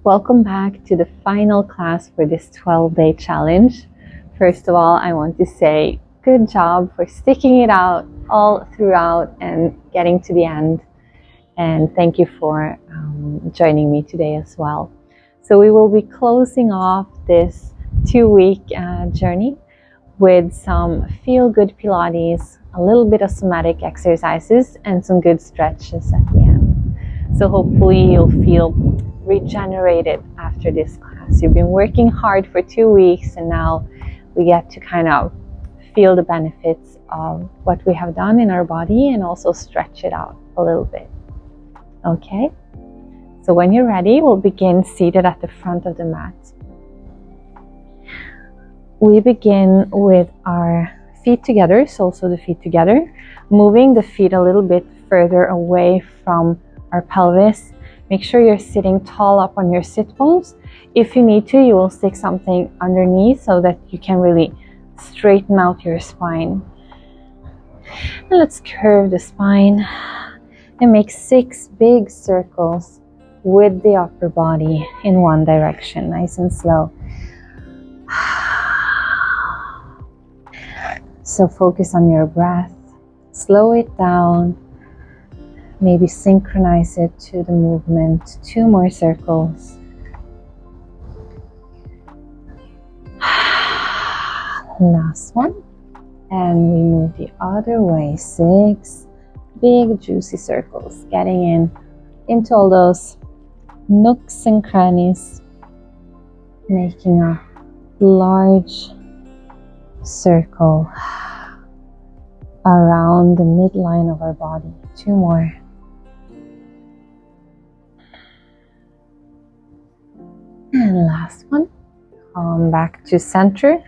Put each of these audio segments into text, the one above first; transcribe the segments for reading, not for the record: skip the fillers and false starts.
Welcome back to the final class for this 12-day challenge. First of all, I want to say good job for sticking it out all throughout and getting to the end. And thank you for joining me today as well. So we will be closing off this 2-week journey with some feel-good Pilates, a little bit of somatic exercises, and some good stretches at the end. So hopefully you'll feel regenerated after this class. You've been working hard for 2 weeks, and now we get to kind of feel the benefits of what we have done in our body and also stretch it out a little bit. Okay? So when you're ready, we'll begin seated at the front of the mat. We begin with our feet together, soles of the feet together, moving the feet a little bit further away from our pelvis. Make sure you're sitting tall up on your sit bones. If you need to, you will stick something underneath so that you can really straighten out your spine. And let's curve the spine and make 6 big circles with the upper body in one direction, nice and slow. So focus on your breath, slow it down. Maybe synchronize it to the movement. 2 more circles. Last one. And we move the other way. 6 big juicy circles. Getting into all those nooks and crannies. Making a large circle around the midline of our body. 2 more. And last one, come back to center,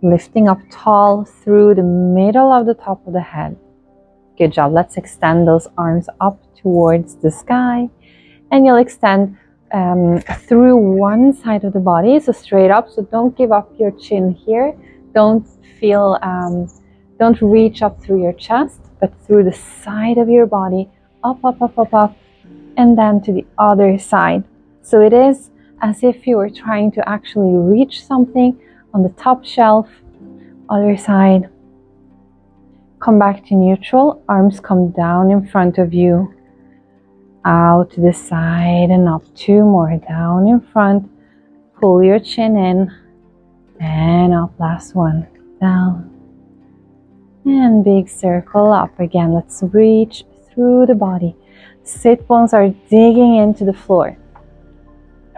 lifting up tall through the middle of the top of the head. Good job. Let's extend those arms up towards the sky, and you'll extend through one side of the body, so straight up. So don't give up your chin here. Don't reach up through your chest, but through the side of your body, up, up, up, up, up, and then to the other side. So it is as if you were trying to actually reach something on the top shelf. Other side. Come back to neutral. Arms come down in front of you. Out to the side and up. 2 more. Down in front. Pull your chin in. And up. Last one. Down. And big circle up again. Let's reach through the body. Sit bones are digging into the floor.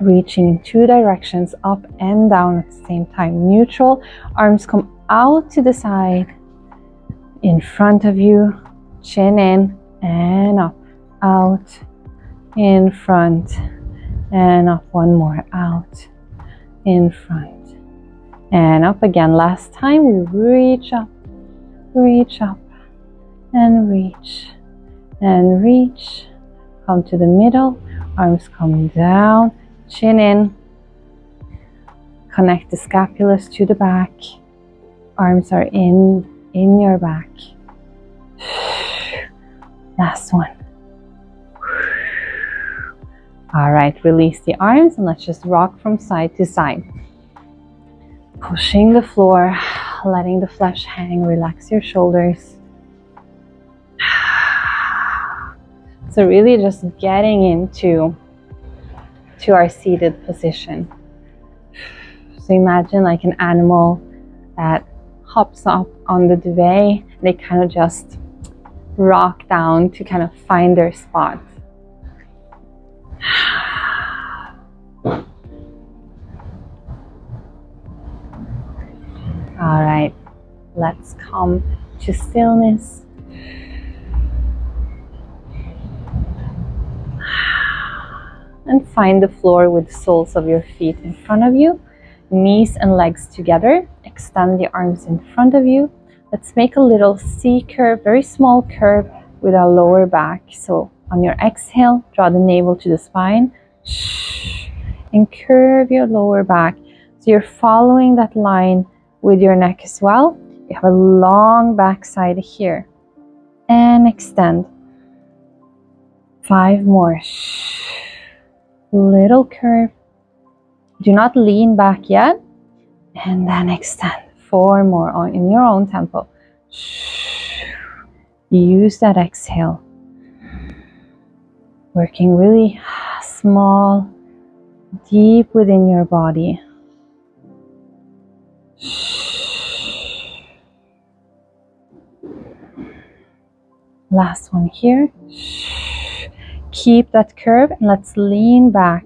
Reaching in 2 directions, up and down at the same time. Neutral, arms come out to the side, in front of you, chin in and up, out, in front, and up. 1 more, out, in front, and up again. Last time we reach up, and reach, come to the middle, arms come down, chin in, connect the scapulas to the back, arms are in your back. Last one. All right, release the arms and let's just rock from side to side. Pushing the floor, letting the flesh hang, relax your shoulders. So really just getting into our seated position. So imagine like an animal that hops up on the duvet. They kind of just rock down to kind of find their spot. All right, let's come to stillness. And find the floor with the soles of your feet in front of you, knees and legs together. Extend the arms in front of you. Let's make a little C curve, very small curve with our lower back. So on your exhale, draw the navel to the spine and curve your lower back. So you're following that line with your neck as well. You have a long backside here. And extend. 5 more. Little curve. Do not lean back yet. And then extend. 4 more in your own tempo. Use that exhale. Working really small, deep within your body. Last one here. Keep that curve and let's lean back.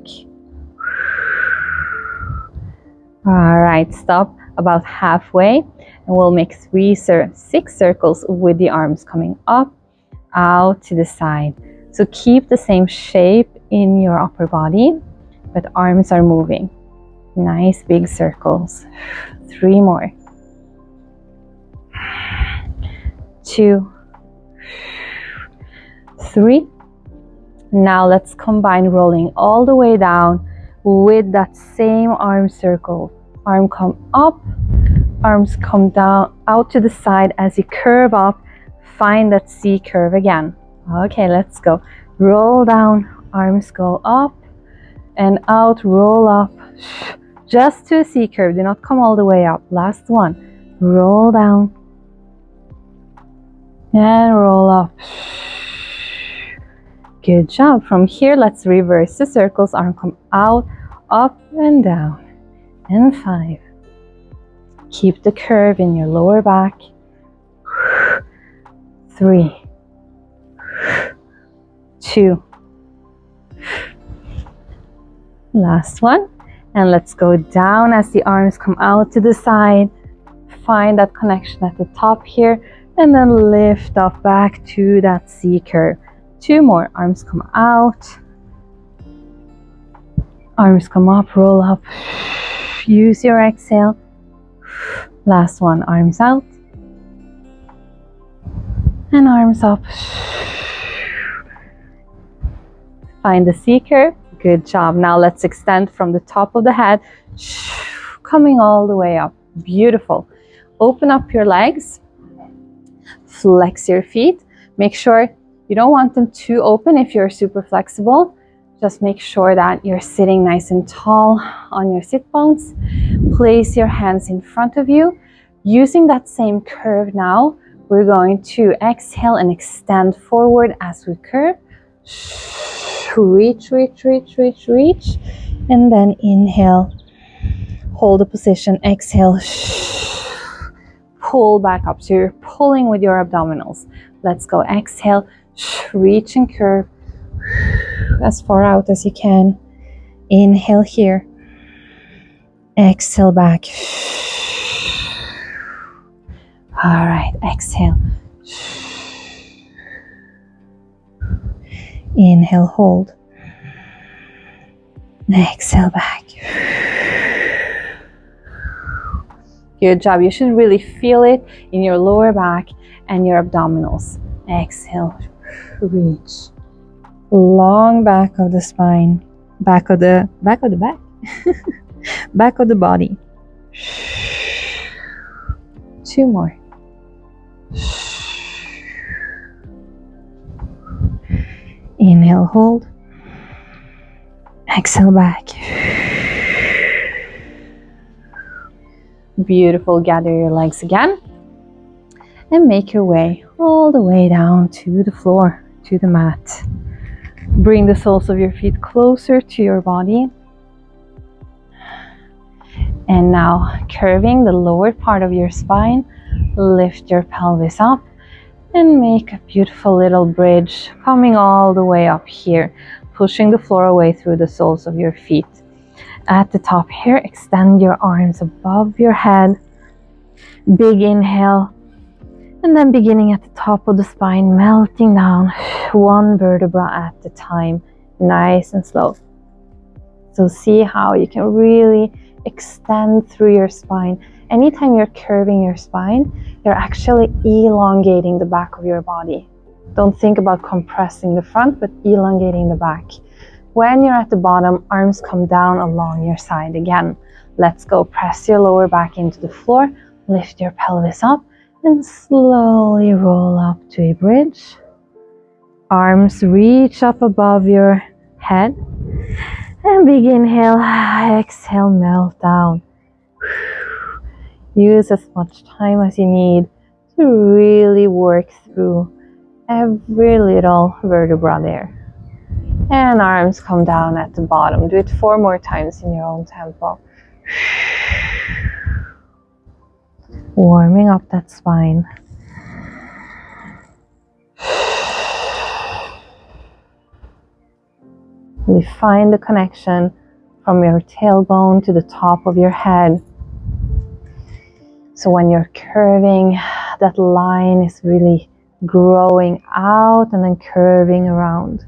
All right, stop about halfway and we'll make 6 circles with the arms coming up, out to the side. So keep the same shape in your upper body, but arms are moving. Nice big circles. 3 more. 2, 3. Now let's combine rolling all the way down with that same arm circle. Arm come up, arms come down, out to the side as you curve up. Find that C curve again. Okay, let's go. Roll down, arms go up and out, roll up. Just to a C curve, do not come all the way up. Last one. Roll down and roll up. Good job. From here, let's reverse the circles. Arm come out, up and down. And 5. Keep the curve in your lower back. 3, 2. Last one. And let's go down as the arms come out to the side. Find that connection at the top here. And then lift up back to that C curve. 2 more. Arms come out. Arms come up, roll up. Use your exhale. Last one. Arms out. And arms up. Find the C curve. Good job. Now let's extend from the top of the head, coming all the way up. Beautiful. Open up your legs. Flex your feet. Make sure you don't want them too open if you're super flexible. Just make sure that you're sitting nice and tall on your sit bones. Place your hands in front of you. Using that same curve now, we're going to exhale and extend forward as we curve. Reach, reach, reach, reach, reach. And then inhale. Hold the position. Exhale. Pull back up. So you're pulling with your abdominals. Let's go. Exhale. Reach and curve. As far out as you can. Inhale here. Exhale back. All right, exhale. Inhale, hold. Exhale back. Good job. You should really feel it in your lower back and your abdominals. Exhale, reach. Long back of the spine, back of the back, back of the body. 2 more. Inhale, hold. Exhale back. Beautiful. Gather your legs again and make your way all the way down to the floor, to the mat. Bring the soles of your feet closer to your body. And now, curving the lower part of your spine, lift your pelvis up and make a beautiful little bridge coming all the way up here, pushing the floor away through the soles of your feet. At the top here, extend your arms above your head. Big inhale. And then beginning at the top of the spine, melting down 1 vertebra at a time, nice and slow. So see how you can really extend through your spine. Anytime you're curving your spine, you're actually elongating the back of your body. Don't think about compressing the front, but elongating the back. When you're at the bottom, arms come down along your side again. Let's go. Press your lower back into the floor, lift your pelvis up, and slowly roll up to a bridge. Arms reach up above your head. And big inhale, exhale, melt down. Use as much time as you need to really work through every little vertebra there. And arms come down at the bottom. Do it 4 more times in your own tempo. Warming up that spine. Really find the connection from your tailbone to the top of your head. So when you're curving, that line is really growing out and then curving around.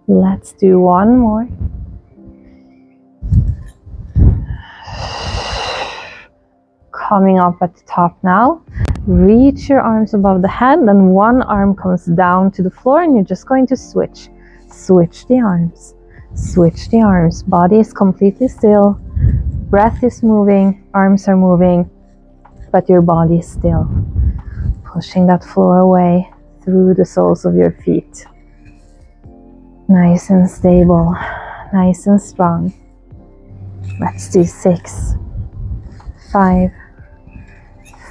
Let's do one more. Coming up at the top now. Reach your arms above the head, then one arm comes down to the floor and you're just going to switch. Switch the arms. Switch the arms. Body is completely still. Breath is moving. Arms are moving. But your body is still. Pushing that floor away through the soles of your feet. Nice and stable. Nice and strong. Let's do 6, 5,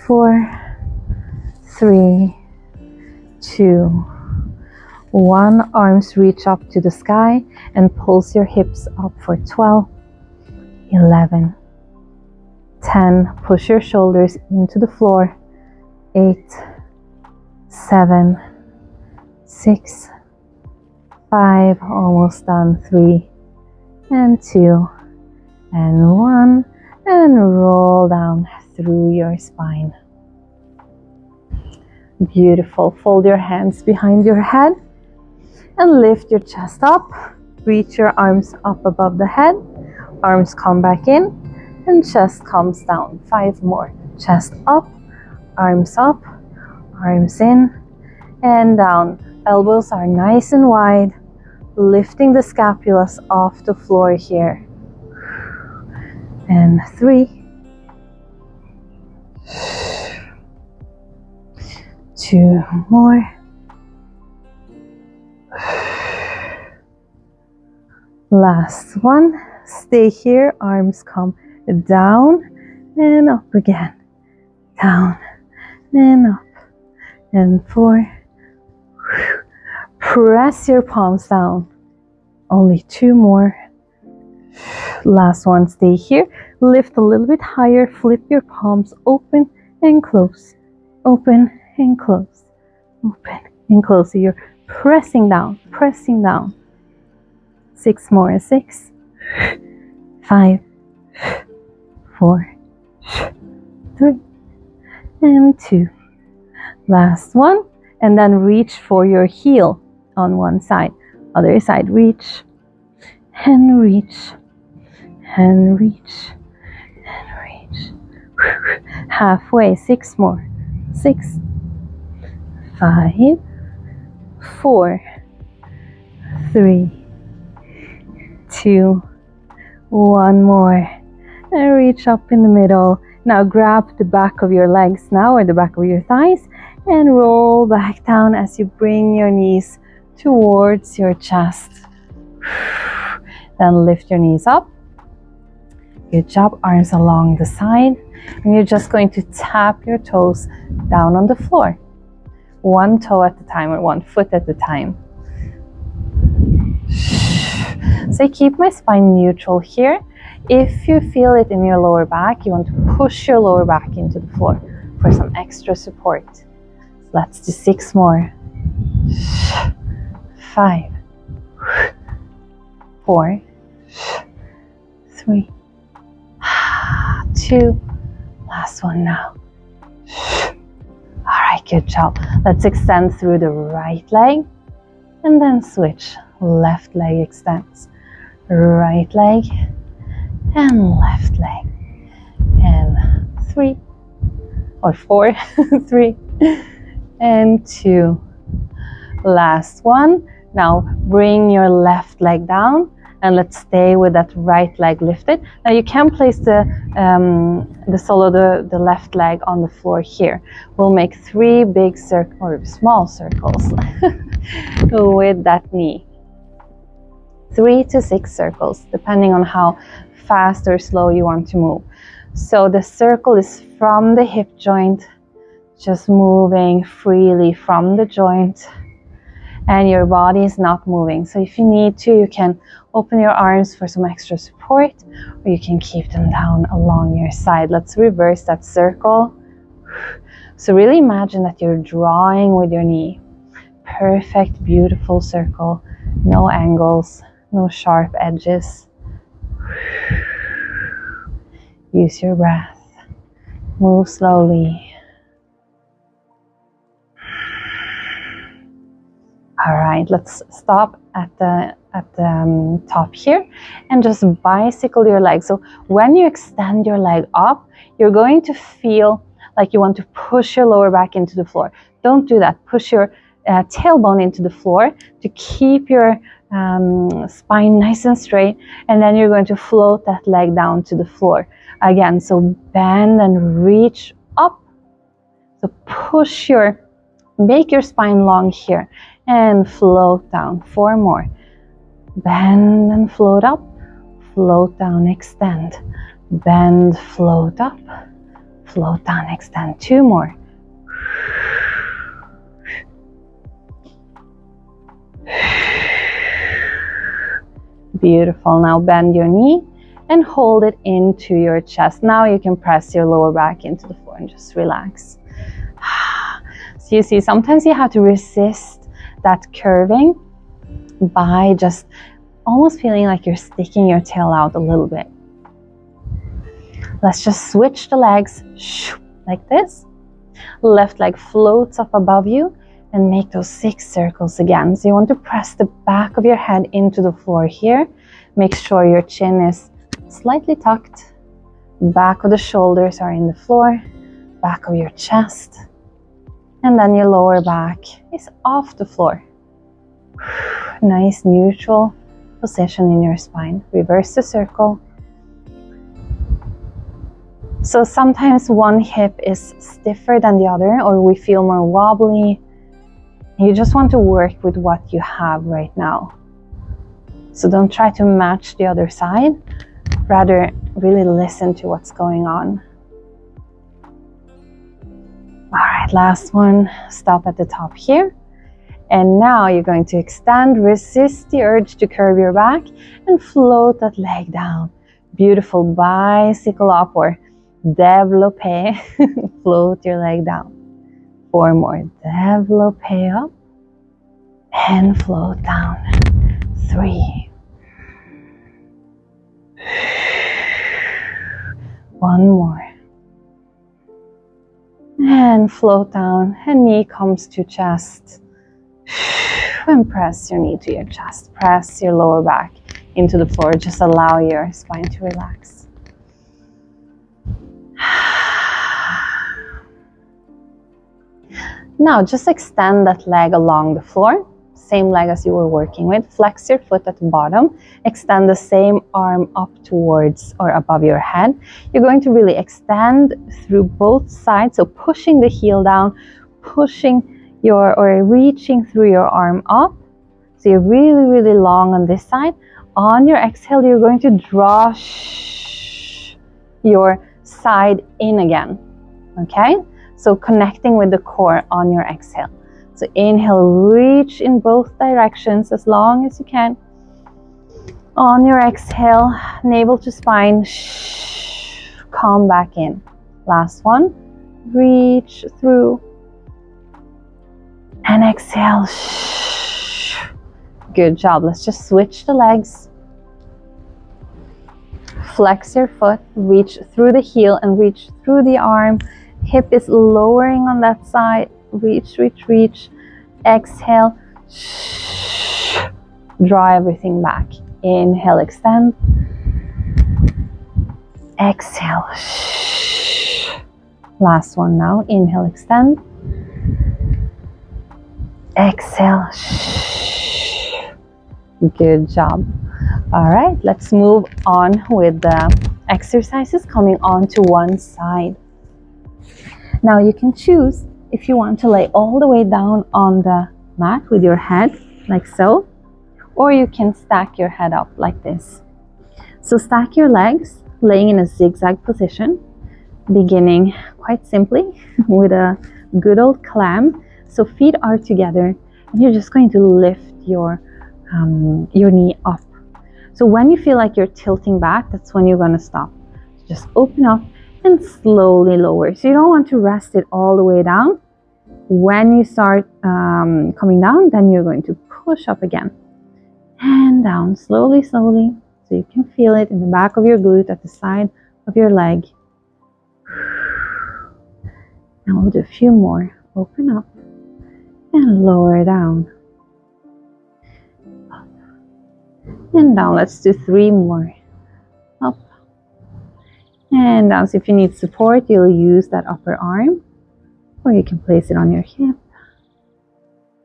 4, 3, 2, 1. Arms reach up to the sky and pulse your hips up for 12, 11, 10. Push your shoulders into the floor. 8, 7, 6, 5. Almost done. 3 and 2 and 1. And roll down through your spine. Beautiful. Fold your hands behind your head and lift your chest up. Reach your arms up above the head. Arms come back in and chest comes down. 5 more. Chest up, arms in and down. Elbows are nice and wide. Lifting the scapulas off the floor here. And 3, 2 more. Last one. Stay here. Arms come down and up again. Down and up. And 4. Press your palms down. Only 2 more. Last one. Stay here. Lift a little bit higher. Flip your palms open and close. Open and close. Open and close. So you're pressing down, pressing down. 6 more. 6, 5, 4, 3, and 2. Last one. And then reach for your heel on one side. Other side. Reach and reach and reach and reach. Halfway. 6 more. 6, 5, 4, 3, 2, 1 more. And reach up in the middle. Now grab the back of your legs now, or the back of your thighs, and roll back down as you bring your knees towards your chest. Then lift your knees up. Good job. Arms along the side. And you're just going to tap your toes down on the floor. 1 toe at a time, or 1 foot at a time. So I keep my spine neutral here. If you feel it in your lower back, you want to push your lower back into the floor for some extra support. Let's do 6 more. 5, 4, 3, 2. Last one now. Alright, good job. Let's extend through the right leg and then switch. Left leg extends. Right leg and left leg. And 3 or 4, 3 and 2. Last one. Now bring your left leg down And let's stay with that right leg lifted. Now you can place the sole of the left leg on the floor here. We'll make 3 big or small circles with that knee. 3 to 6 circles, depending on how fast or slow you want to move. So the circle is from the hip joint, just moving freely from the joint, and your body is not moving. So if you need to, you can open your arms for some extra support, or you can keep them down along your side. Let's reverse that circle. So really imagine that you're drawing with your knee. Perfect, beautiful circle. No angles, no sharp edges. Use your breath. Move slowly. All right, let's stop at the top here and just bicycle your leg. So when you extend your leg up, you're going to feel like you want to push your lower back into the floor. Don't do that. Push your tailbone into the floor to keep your spine nice and straight, and then you're going to float that leg down to the floor again. So bend and reach up. So make your spine long here and float down. 4 more. Bend and float up, float down, extend. Bend, float up, float down, extend. 2 more. Beautiful. Now bend your knee and hold it into your chest. Now you can press your lower back into the floor and just relax. So you see, sometimes you have to resist that curving by just almost feeling like you're sticking your tail out a little bit. Let's just switch the legs like this. Left leg floats up above you and make those 6 circles again. So you want to press the back of your head into the floor here. Make sure your chin is slightly tucked. Back of the shoulders are in the floor. Back of your chest. And then your lower back is off the floor. Nice neutral position in your spine. Reverse the circle. So sometimes one hip is stiffer than the other, or we feel more wobbly. You just want to work with what you have right now. So don't try to match the other side. Rather, really listen to what's going on. All right, last one. Stop at the top here. And now you're going to extend, resist the urge to curve your back, and float that leg down. Beautiful bicycle up or développé. Float your leg down. 4 more. Développé up and float down. 3. 1 more. And float down, and knee comes to chest. And press your knee to your chest. Press your lower back into the floor. Just allow your spine to relax. Now just extend that leg along the floor. Same leg as you were working with. Flex your foot at the bottom. Extend the same arm up towards or above your head. You're going to really extend through both sides. So pushing the heel down, reaching through your arm up. So you're really, really long on this side. On your exhale, you're going to draw your side in again. Okay? So connecting with the core on your exhale. So inhale, reach in both directions as long as you can. On your exhale, navel to spine, come back in. Last one, reach through. And exhale. Good job. Let's just switch the legs. Flex your foot, reach through the heel and reach through the arm. Hip is lowering on that side. Reach, reach, reach. Exhale. Draw everything back. Inhale, extend. Exhale. Last one now. Inhale, extend. Exhale. Good job. All right, let's move on with the exercises coming on to one side. Now you can choose if you want to lay all the way down on the mat with your head, like so, or you can stack your head up like this. So stack your legs, laying in a zigzag position, beginning quite simply with a good old clam. So feet are together, and you're just going to lift your knee up. So when you feel like you're tilting back, that's when you're going to stop. Just open up and slowly lower. So you don't want to rest it all the way down. When you start coming down, then you're going to push up again and down slowly, slowly. So you can feel it in the back of your glute, at the side of your leg. And we'll do a few more. Open up and lower down. Up and down. Let's do 3 more. Up and down. So if you need support, you'll use that upper arm, or you can place it on your hip.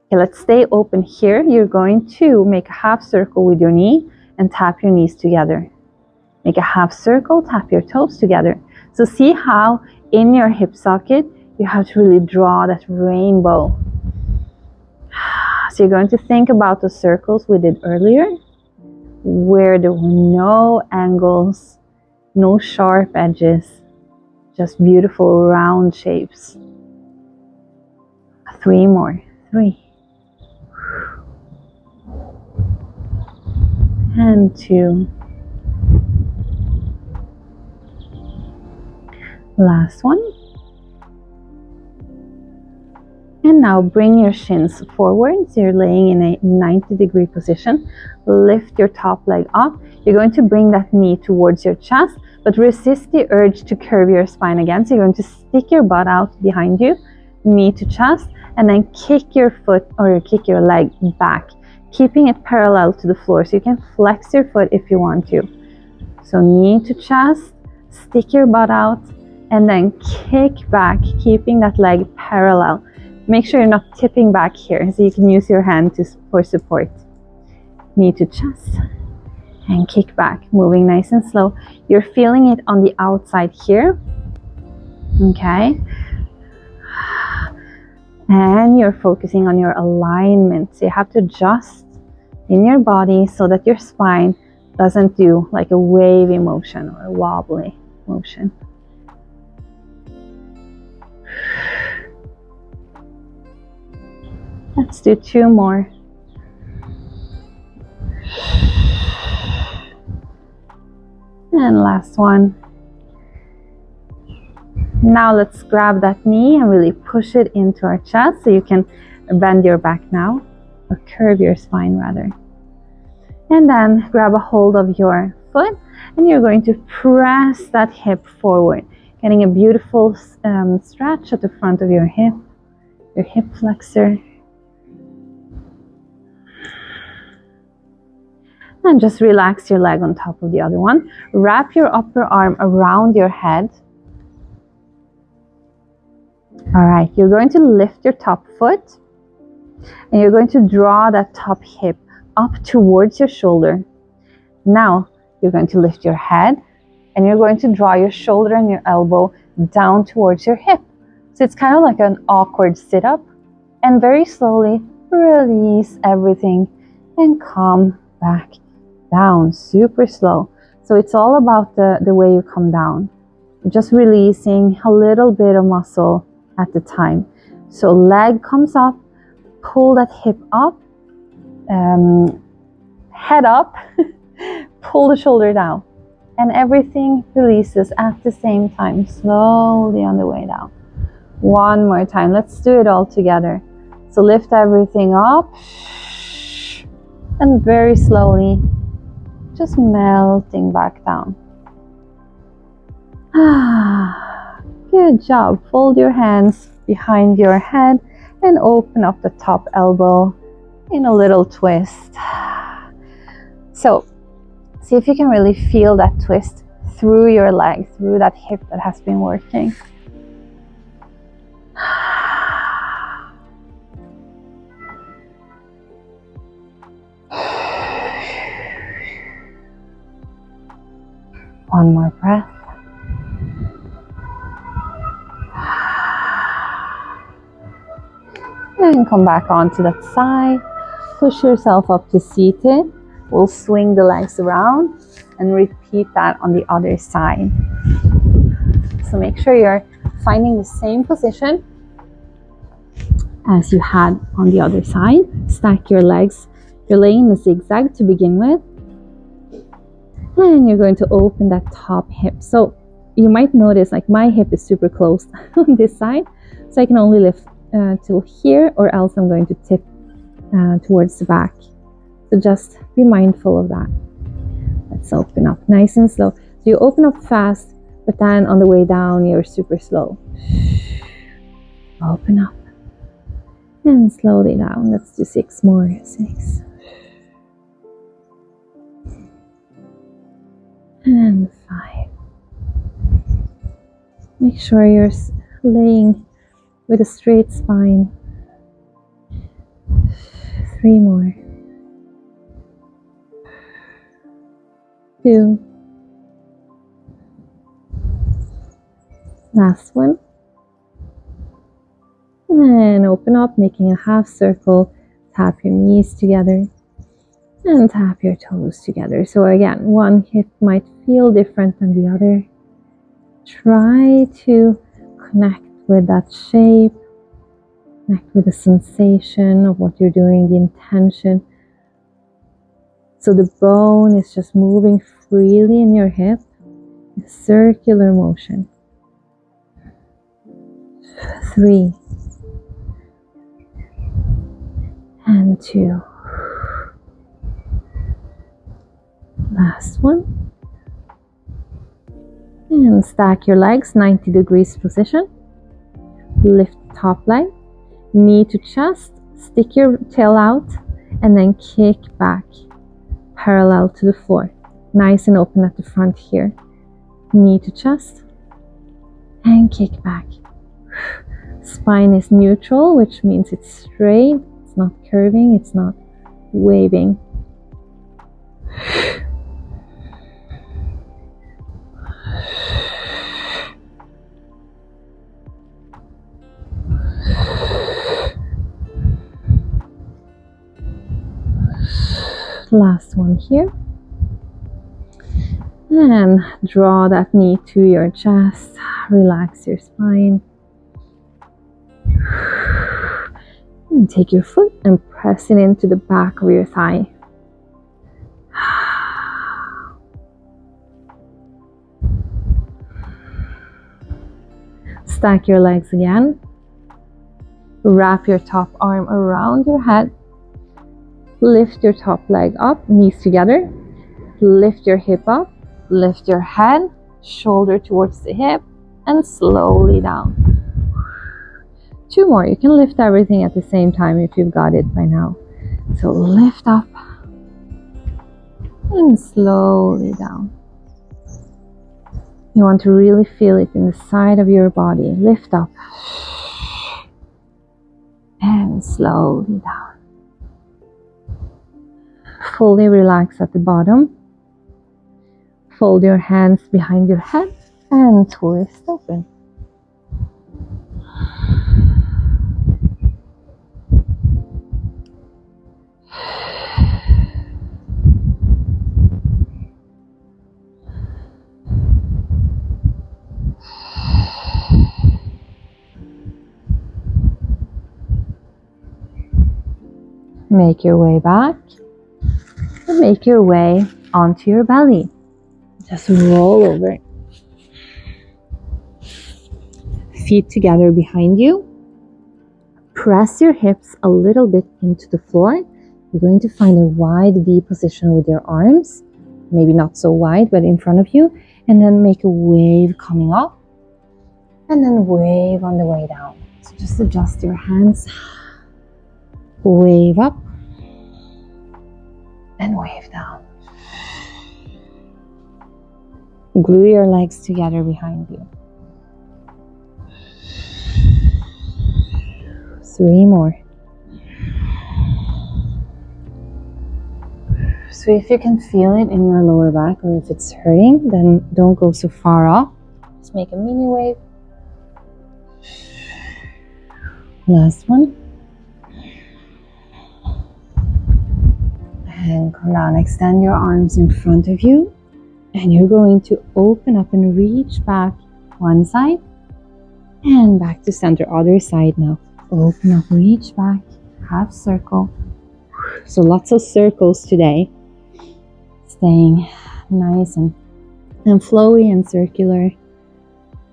Okay, let's stay open here. You're going to make a half circle with your knee and tap your knees together. Make a half circle, tap your toes together. So see how in your hip socket, you have to really draw that rainbow. So you're going to think about the circles we did earlier, where there were no angles, no sharp edges, just beautiful round shapes. 3 more. 3. And 2. Last one. And now bring your shins forward. So you're laying in a 90-degree position. Lift your top leg up. You're going to bring that knee towards your chest, but resist the urge to curve your spine again. So you're going to stick your butt out behind you, knee to chest, and then kick your foot or kick your leg back, keeping it parallel to the floor. So you can flex your foot if you want to. So knee to chest, stick your butt out, and then kick back, keeping that leg parallel. Make sure you're not tipping back here, so you can use your hand for support. Knee to chest and kick back, moving nice and slow. You're feeling it on the outside here, okay? And you're focusing on your alignment. So you have to adjust in your body so that your spine doesn't do like a wavy motion or a wobbly motion. Let's do 2 more. And last one. Now let's grab that knee and really push it into our chest, so you can bend your back now, or curve your spine rather. And then grab a hold of your foot, and you're going to press that hip forward, getting a beautiful stretch at the front of your hip flexor. And just relax your leg on top of the other one. Wrap your upper arm around your head. All right, you're going to lift your top foot, and you're going to draw that top hip up towards your shoulder. Now, you're going to lift your head, and you're going to draw your shoulder and your elbow down towards your hip. So it's kind of like an awkward sit-up, and very slowly release everything and come back down, super slow. So it's all about the way you come down. Just releasing a little bit of muscle at the time. So leg comes up, pull that hip up, head up, pull the shoulder down, and everything releases at the same time, slowly on the way down. 1 more time. Let's do it all together. So lift everything up, and very slowly just melting back down. Good job. Fold your hands behind your head and open up the top elbow in a little twist. So see if you can really feel that twist through your leg, through that hip that has been working. One more breath. And come back onto that side. Push yourself up to seated. We'll swing the legs around and repeat that on the other side. So make sure you're finding the same position as you had on the other side. Stack your legs. You're laying in a zigzag to begin with. And you're going to open that top hip. So you might notice like my hip is super close on this side. So I can only lift till here, or else I'm going to tip towards the back. So just be mindful of that. Let's open up nice and slow. So you open up fast, but then on the way down, you're super slow. Open up. And slowly down. Let's do 6 more. 6. And 5. Make sure you're laying with a straight spine. 3 more. 2. Last one. And open up, making a half circle. Tap your knees together and tap your toes together. So again, one hip might feel different than the other. Try to connect with that shape, connect with the sensation of what you're doing, the intention. So the bone is just moving freely in your hip, a circular motion. 3 and 2. Last one. And stack your legs, 90 degrees position. Lift the top leg, knee to chest, stick your tail out, and then kick back parallel to the floor. Nice and open at the front here. Knee to chest and kick back. Spine is neutral, which means it's straight. It's not curving, it's not waving. Last one here. And draw that knee to your chest. Relax your spine. And take your foot and press it into the back of your thigh. Stack your legs again. Wrap your top arm around your head. Lift your top leg up, knees together. Lift your hip up. Lift your head, shoulder towards the hip, and slowly down. 2 more. You can lift everything at the same time if you've got it by now. So lift up and slowly down. You want to really feel it in the side of your body. Lift up and slowly down. Fully relax at the bottom. Fold your hands behind your head and twist open. Make your way back and make your way onto your belly. Just roll over. Feet together behind you. Press your hips a little bit into the floor. You're going to find a wide V position with your arms. Maybe not so wide, but in front of you. And then make a wave coming up. And then wave on the way down. So just adjust your hands. Wave up. And wave down. Glue your legs together behind you. 3 more. So if you can feel it in your lower back, or if it's hurting, then don't go so far off. Just make a mini wave. Last one. And come down, extend your arms in front of you. And you're going to open up and reach back one side. And back to center, other side now. Open up, reach back, half circle. So lots of circles today. Staying nice and flowy and circular.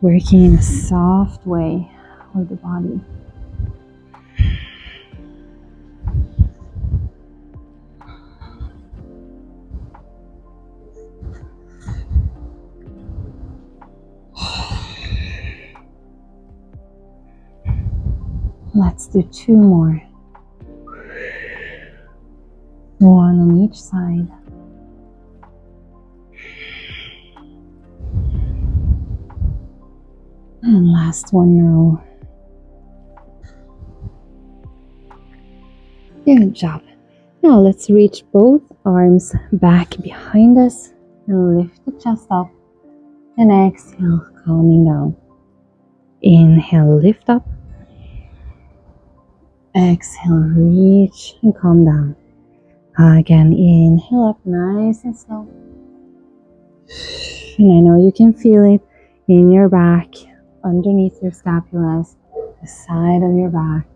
Working in a soft way with the body. Let's do 2 more. One on each side. And last one now. Good job. Now let's reach both arms back behind us and lift the chest up. And exhale, calming down. Inhale, lift up. Exhale, reach and calm down. Again, inhale up nice and slow. And I know you can feel it in your back, underneath your scapulas, the side of your back.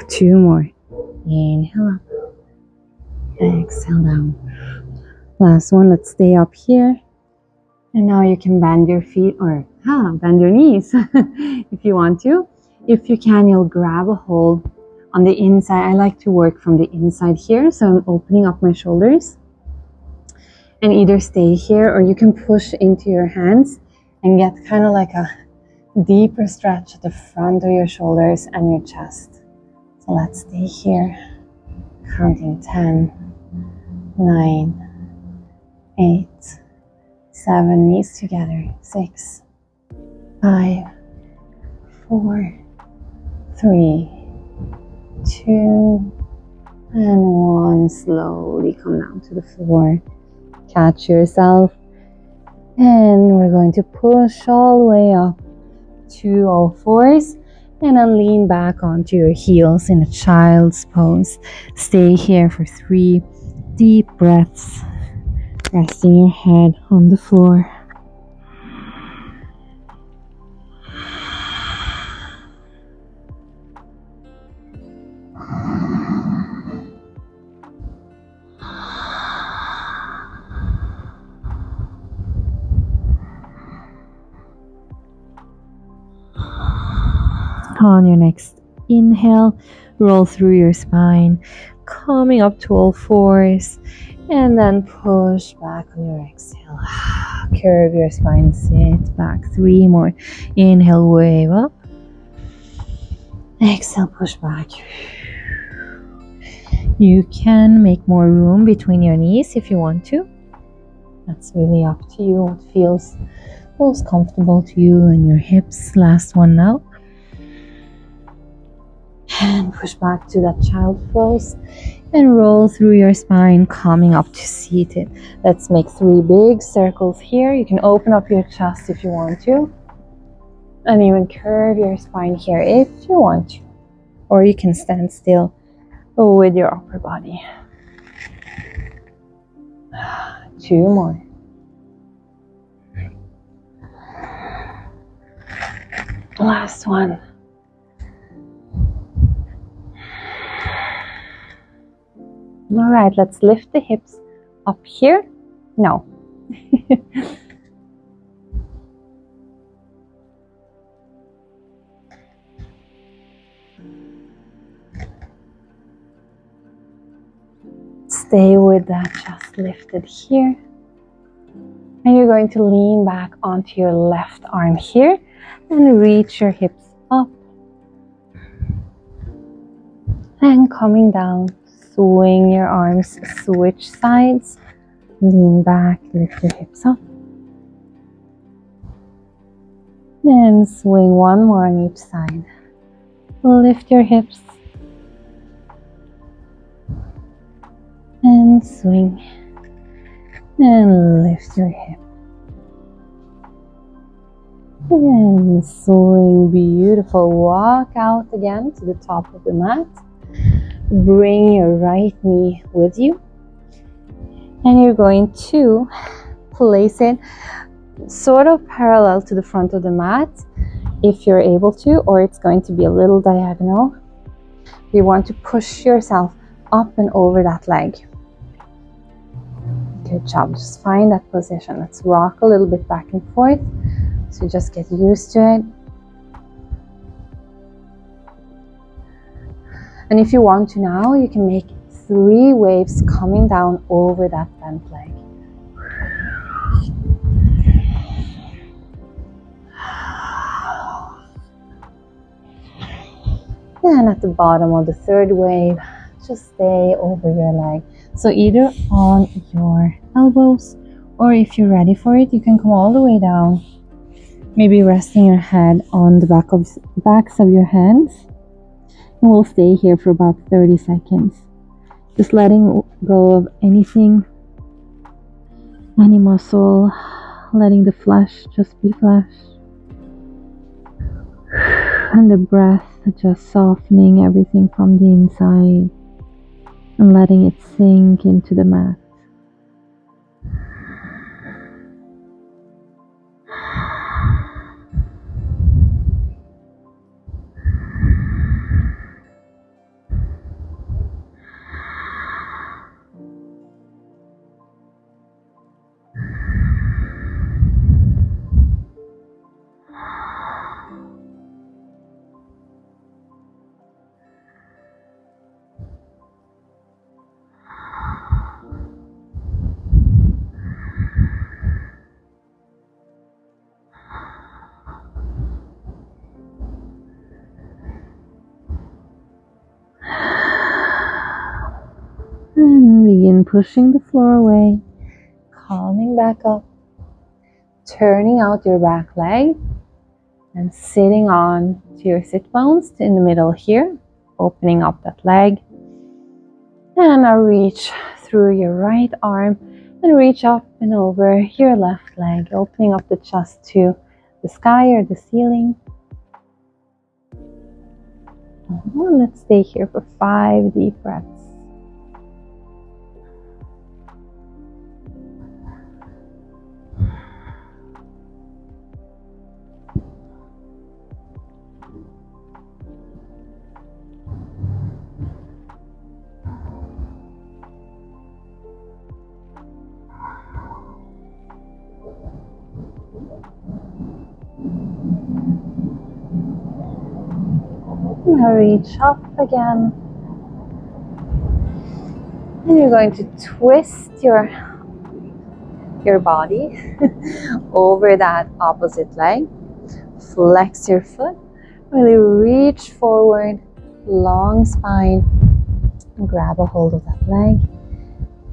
2 more. Inhale up. Exhale down. Last one, let's stay up here. And now you can bend your feet or bend your knees if you want to. If you can, you'll grab a hold on the inside. I like to work from the inside here, so I'm opening up my shoulders. And either stay here or you can push into your hands and get kind of like a deeper stretch at the front of your shoulders and your chest. So let's stay here, counting 10, 9, 8, 7, knees together, 6, 5, 4, 3, 2, and 1. Slowly come down to the floor. Catch yourself. And we're going to push all the way up to all fours. And then lean back onto your heels in a child's pose. Stay here for 3 deep breaths. Resting your head on the floor. On your next inhale, roll through your spine, coming up to all fours, and then push back on your exhale. Curve your spine, sit back. 3 more. Inhale, wave up. Exhale, push back. You can make more room between your knees if you want to. That's really up to you, what feels most comfortable to you and your hips. Last one now. And push back to that child pose and roll through your spine, coming up to seated. Let's make 3 big circles here. You can open up your chest if you want to, and even curve your spine here if you want to, or you can stand still with your upper body. 2 more. Last one. All right, let's lift the hips up here. No. Stay with that chest lifted here. And you're going to lean back onto your left arm here and reach your hips up. And coming down. Swing your arms, switch sides, lean back, lift your hips up. Then swing 1 more on each side. Lift your hips. and swing. And lift your hip. And swing. Beautiful. Walk out again to the top of the mat. Bring your right knee with you. And you're going to place it sort of parallel to the front of the mat if you're able to, or it's going to be a little diagonal. You want to push yourself up and over that leg. Good job. Just find that position. Let's rock a little bit back and forth. So just get used to it. And if you want to now, you can make 3 waves coming down over that bent leg. And at the bottom of the 3rd wave, just stay over your leg. So either on your elbows, or if you're ready for it, you can come all the way down. Maybe resting your head on the backs of your hands. And we'll stay here for about 30 seconds. Just letting go of anything, any muscle, letting the flesh just be flesh. And the breath just softening everything from the inside and letting it sink into the mat. And begin pushing the floor away, coming back up, turning out your back leg, and sitting on to your sit bones in the middle here, opening up that leg. And now reach through your right arm and reach up and over your left leg, opening up the chest to the sky or the ceiling. And let's stay here for 5 deep breaths. Now reach up again. And you're going to twist your body over that opposite leg. Flex your foot. Really reach forward, long spine. Grab a hold of that leg.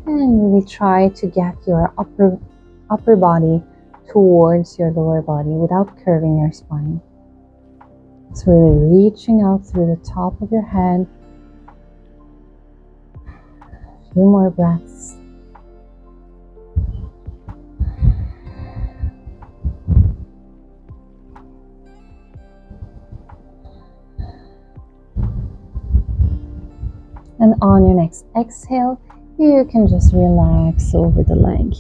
And really try to get your upper body towards your lower body without curving your spine. So really reaching out through the top of your head. A few more breaths. And on your next exhale, you can just relax over the leg.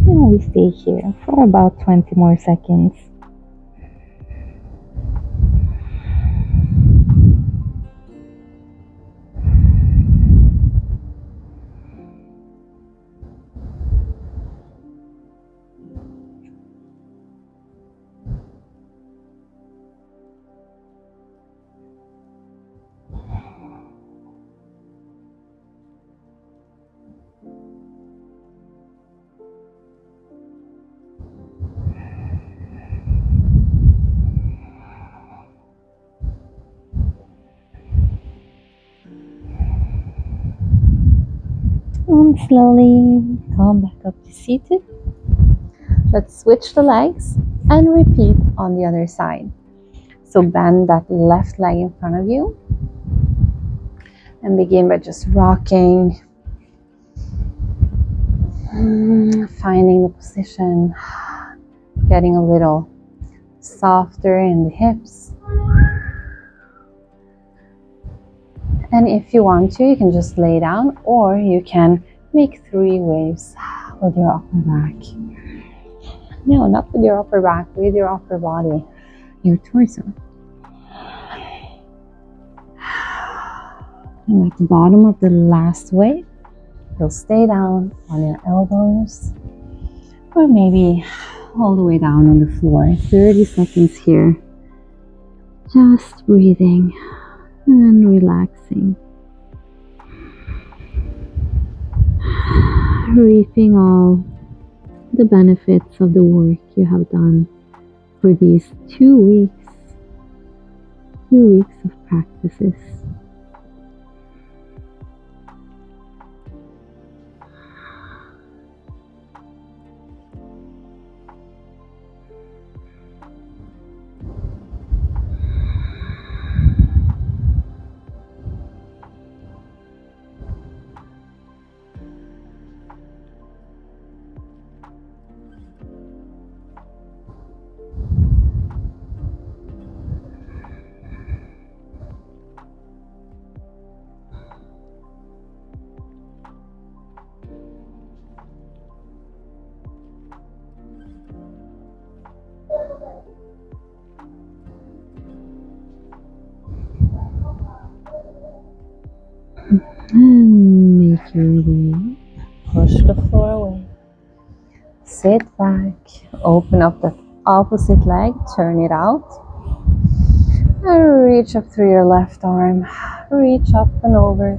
And we stay here for about 20 more seconds. And slowly come back up to seated. Let's switch the legs and repeat on the other side. So bend that left leg in front of you and begin by just rocking Finding the position, getting a little softer in the hips. And if you want to, you can just lay down, or you can make 3 waves with your upper back. No, not with your upper back, with your upper body, your torso. And at the bottom of the last wave, you'll stay down on your elbows, or maybe all the way down on the floor. 30 seconds here. Just breathing and relaxing. Reaping all the benefits of the work you have done for these 2 weeks. 2 weeks of practices. And make your way. Push the floor away. Sit back. Open up the opposite leg. Turn it out. And reach up through your left arm. Reach up and over.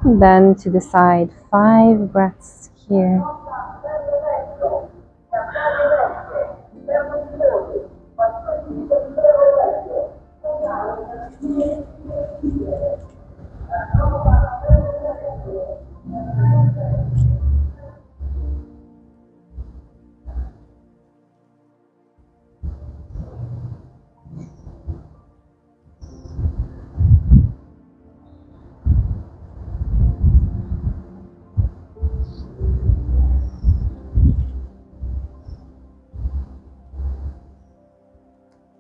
Then to the side. 5 breaths here.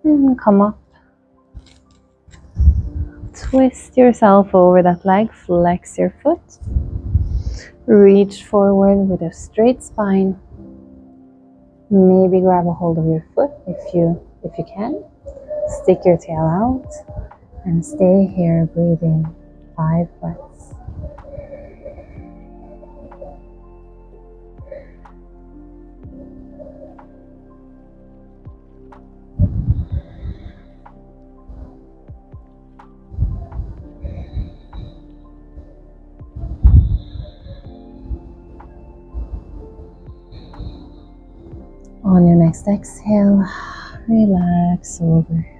And come up. Twist yourself over that leg, flex your foot. Reach forward with a straight spine. Maybe grab a hold of your foot if you can. Stick your tail out and stay here breathing 5 breaths. On your next exhale, relax over.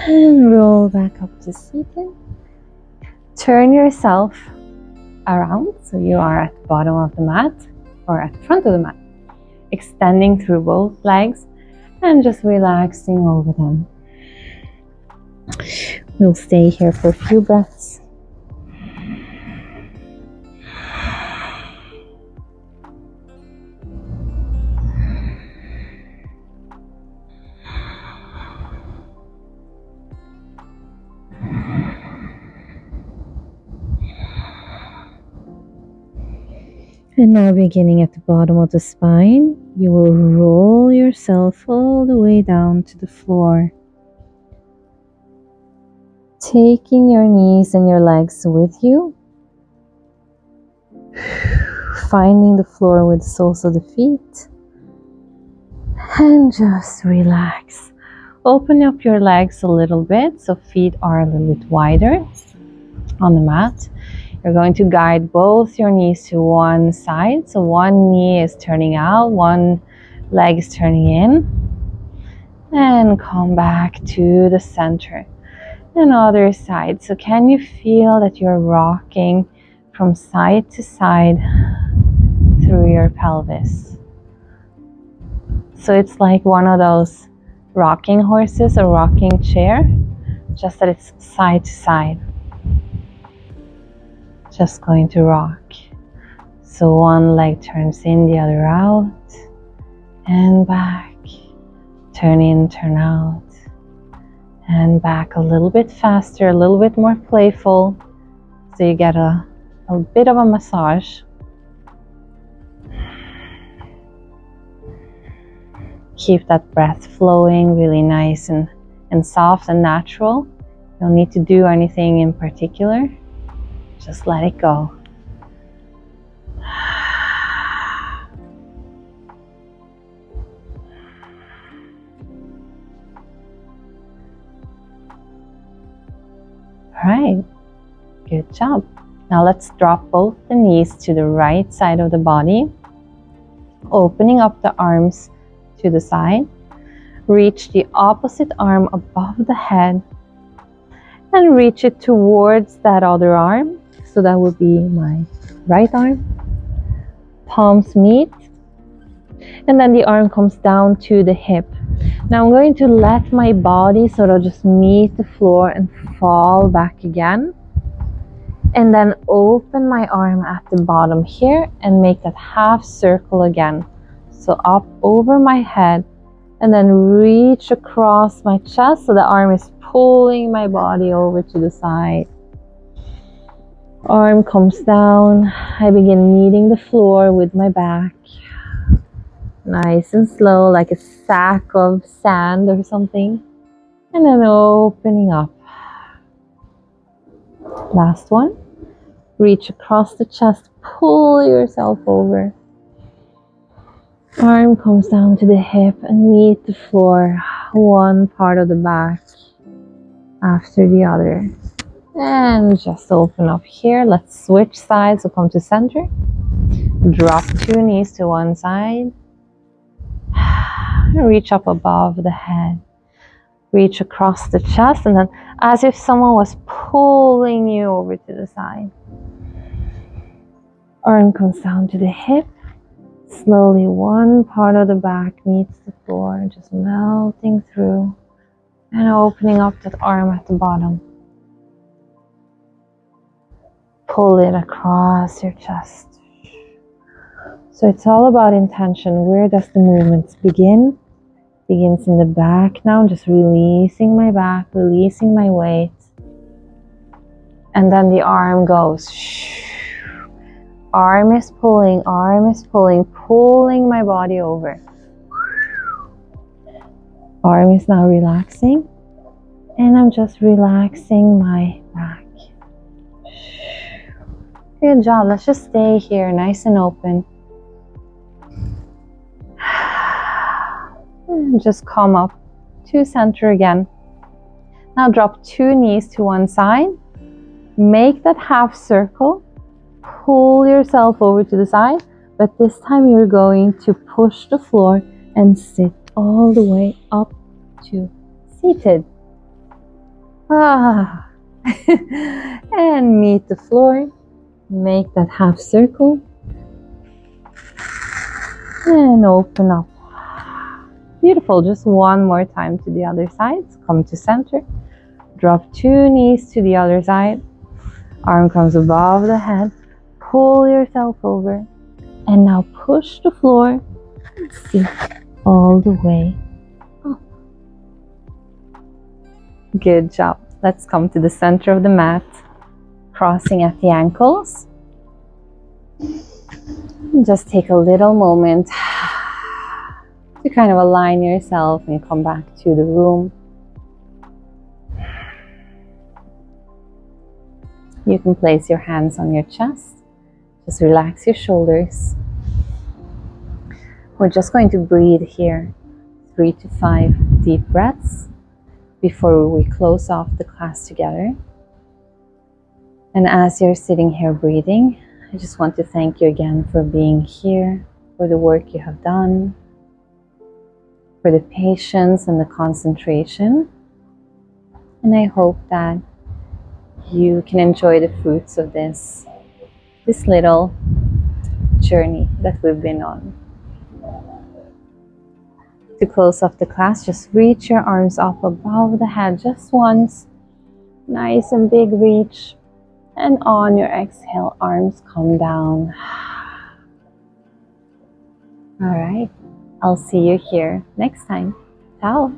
And roll back up to seated. Turn yourself around so you are at the bottom of the mat or at the front of the mat. Extending through both legs and just relaxing over them. We'll stay here for a few breaths. And now beginning at the bottom of the spine, you will roll yourself all the way down to the floor. Taking your knees and your legs with you. Finding the floor with the soles of the feet. And just relax. Open up your legs a little bit so feet are a little bit wider on the mat. You're going to guide both your knees to one side. So one knee is turning out, one leg is turning in. And come back to the center. And other side. So can you feel that you're rocking from side to side through your pelvis? So it's like one of those rocking horses or rocking chair, just that it's side to side. Just going to rock. So one leg turns in, the other out, and back. Turn in, turn out, and back a little bit faster, a little bit more playful, so you get a bit of a massage. Keep that breath flowing, really nice and soft and natural. You don't need to do anything in particular. Just let it go. All right, good job. Now let's drop both the knees to the right side of the body, opening up the arms to the side. Reach the opposite arm above the head and reach it towards that other arm. So that would be my right arm. Palms meet, and then the arm comes down to the hip. Now I'm going to let my body sort of just meet the floor and fall back again. And then open my arm at the bottom here and make that half circle again. So up over my head and then reach across my chest so the arm is pulling my body over to the side. Arm comes down. I begin meeting the floor with my back. Nice and slow, like a sack of sand or something. And then opening up. Last one. Reach across the chest, pull yourself over. Arm comes down to the hip and meet the floor, one part of the back after the other. And just open up here. Let's switch sides, so come to center. Drop two knees to one side. Reach up above the head. Reach across the chest, and then as if someone was pulling you over to the side. Arm comes down to the hip. Slowly one part of the back meets the floor, just melting through and opening up that arm at the bottom. Pull it across your chest. So it's all about intention. Where does the movements begin? Begins in the back now, just releasing my back, releasing my weight. And then the arm goes. Arm is pulling, pulling my body over. Arm is now relaxing. And I'm just relaxing my back. Good job. Let's just stay here, nice and open. And just come up to center again. Now drop two knees to one side. Make that half circle. Pull yourself over to the side, but this time you're going to push the floor and sit all the way up to seated. And meet the floor. Make that half circle and open up. Beautiful. Just one more time to the other side. Come to center. Drop two knees to the other side. Arm comes above the head. Pull yourself over. And now push the floor and sit all the way up. Good job. Let's come to the center of the mat. Crossing at the ankles. Just take a little moment to kind of align yourself and come back to the room. You can place your hands on your chest. Just relax your shoulders. We're just going to breathe here 3 to 5 deep breaths before we close off the class together. And as you're sitting here breathing, I just want to thank you again for being here, for the work you have done, for the patience and the concentration. And I hope that you can enjoy the fruits of this little journey that we've been on. To close off the class, just reach your arms up above the head just once. Nice and big reach. And on your exhale, arms come down. All right. I'll see you here next time. Ciao.